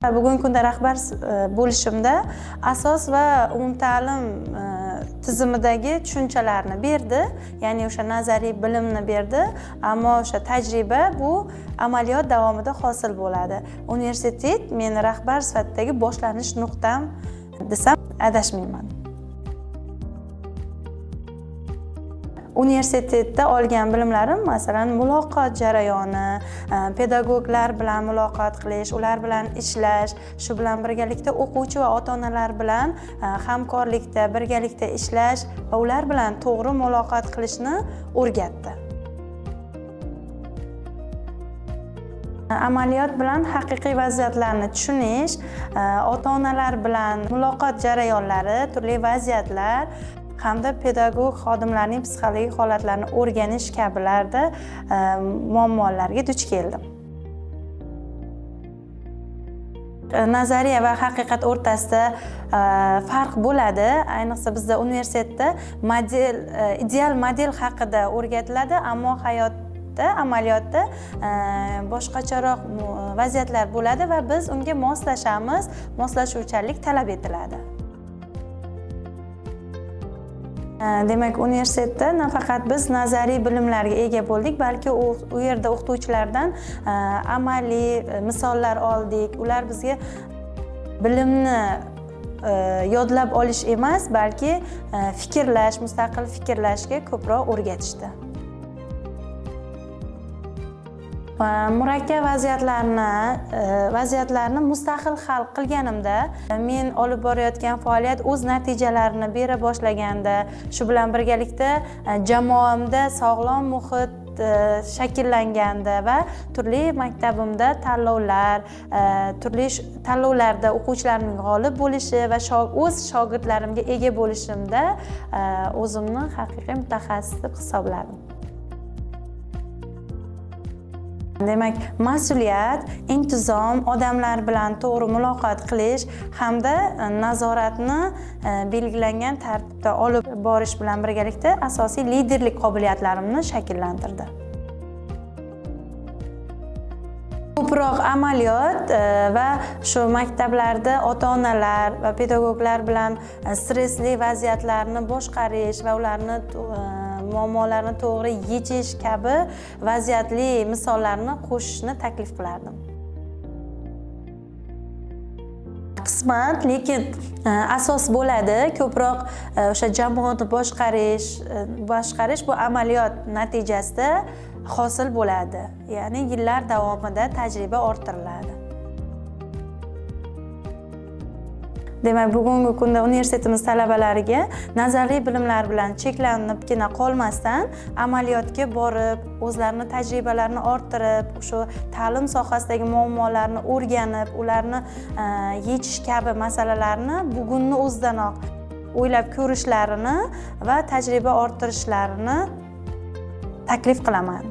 Bugungi kunda rahbar bo'lishimda asos va umumta'lim tizimidagi tushunchalarni berdi, ya'ni o'sha nazariy bilimni berdi, ammo o'sha tajriba bu amaliyot davomida hosil bo'ladi. Universitet meni rahbar sifatidagi boshlanish nuqtam desam adashmayman. Universitetda olgan bilimlarim, masalan, muloqot jarayoni, pedagoglar bilan muloqot qilish, ular bilan ishlash, shu bilan birgalikda o'quvchi va ota-onalar bilan hamkorlikda, birgalikda ishlash va ular bilan to'g'ri muloqot qilishni o'rgatdi. Amaliyot bilan haqiqiy vaziyatlarni tushunish, ota-onalar bilan muloqot jarayonlari, turli vaziyatlar hamda pedagog xodimlarning psixologik holatlarini o'rganish kabilarda muammolarga duch keldim. Nazariya va haqiqat o'rtasida farq bo'ladi. Ayniqsa bizda universitetda ideal model haqida o'rgatiladi, ammo hayotda, amaliyotda boshqacharoq vaziyatlar bo'ladi va biz unga moslashamiz, moslashuvchanlik talab etiladi. Demak, universitetda nafaqat biz nazariy bilimlarga ega bo'ldik, balki u yerda o'qituvchilardan amaliy misollar oldik. Ular bizga bilimni yodlab olish emas, balki fikrlash, mustaqil fikrlashga ko'proq o'rgatishdi. Murakkab vaziyatlarni mustaqil hal qilganimda, men olib borayotgan faoliyat o'z natijalarini bera boshlaganda, shu bilan birgalikda jamoamda sog'lom muhit shakllanganda va turli maktabimda tanlovlar, turli tanlovlarda o'quvchilarning g'olib bo'lishi va o'z shogirdlarimga ega bo'lishimda o'zimni haqiqiy mutaxassis deb hisobladim. Demak, mas'uliyat, intizom, odamlar bilan to'g'ri muloqot qilish hamda nazoratni belgilangan tartibda olib borish bilan birgalikda asosiy liderlik qobiliyatlarimni shakllantirdi. Ko'proq amaliyot va shu maktablarda ota-onalar va pedagoglar bilan stressli vaziyatlarni boshqarish va ularni muammolarni to'g'ri yechish kabi vaziyatli misollarni qo'shishni taklif qilardim. Qismat, lekin asos bo'ladi. Ko'proq o'sha jamoani boshqarish bu amaliyot natijasida hosil bo'ladi. Ya'ni yillar davomida tajriba orttiriladi. Demak, bugungi kunda universitetimiz talabalariga nazariy bilimlar bilan cheklanibgina qolmasdan, amaliyotga borib, o'zlarining tajribalarini orttirib, shu ta'lim sohasidagi muammolarni o'rganib, ularni yechish kabi masalalarni bugunni o'zidanoq o'ylab ko'rishlarini va tajriba orttirishlarini taklif qilaman.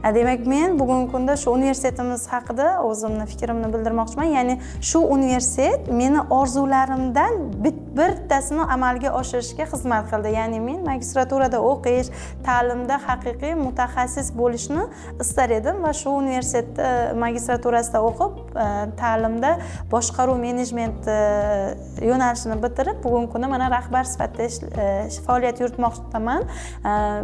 Demak, men bugungi kunda shu universitetimiz haqida o'zimni fikrimni bildirmoqchiman. Ya'ni shu universitet meni orzularimdan bittasini amalga oshirishga xizmat qildi. Ya'ni men magistraturada o'qish, ta'limda haqiqiy mutaxassis bo'lishni istar edim va shu universitetda magistraturasida o'qib, ta'limda boshqaruv menejment yo'nalishini bitirib, bugungi kunda mana rahbar sifatida faoliyat yuritmoqdaman.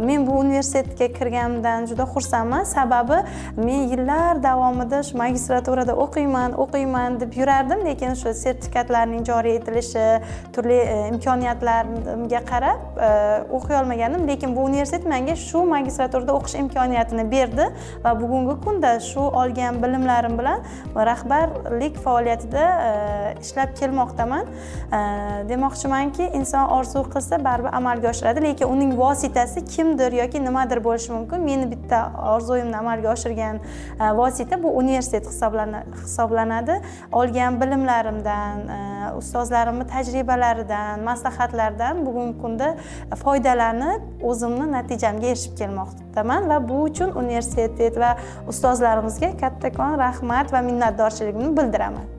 Men bu universitetga kirganimdan juda xursandman. Sababi men yillar davomida shu magistraturada o'qiyman deb yurardim, lekin shu sertifikatlarning joriy etilishi, turli imkoniyatlarga qarab o'qiy olmagandim, lekin bu universitet menga shu magistraturada o'qish imkoniyatini berdi va bugungi kunda shu olgan bilimlarim bilan rahbarlik faoliyatida ishlab kelmoqdaman. Demoqchimanki, inson orzu qilsa baribir amalga oshiradi, lekin uning vositasi kimdir yoki nimadir bo'lishi mumkin. Meni bitta orzuimni amalga oshirgan vosita bu universitet hisoblanadi. Olgan bilimlarimdan, ustozlarimning tajribalaridan, maslahatlaridan bugungi kunda foydalanib, o'zimni natijamga erishib kelmoqdaman va bu uchun universitet va ustozlarimizga kattakon rahmat va minnatdorchiligimni bildiraman.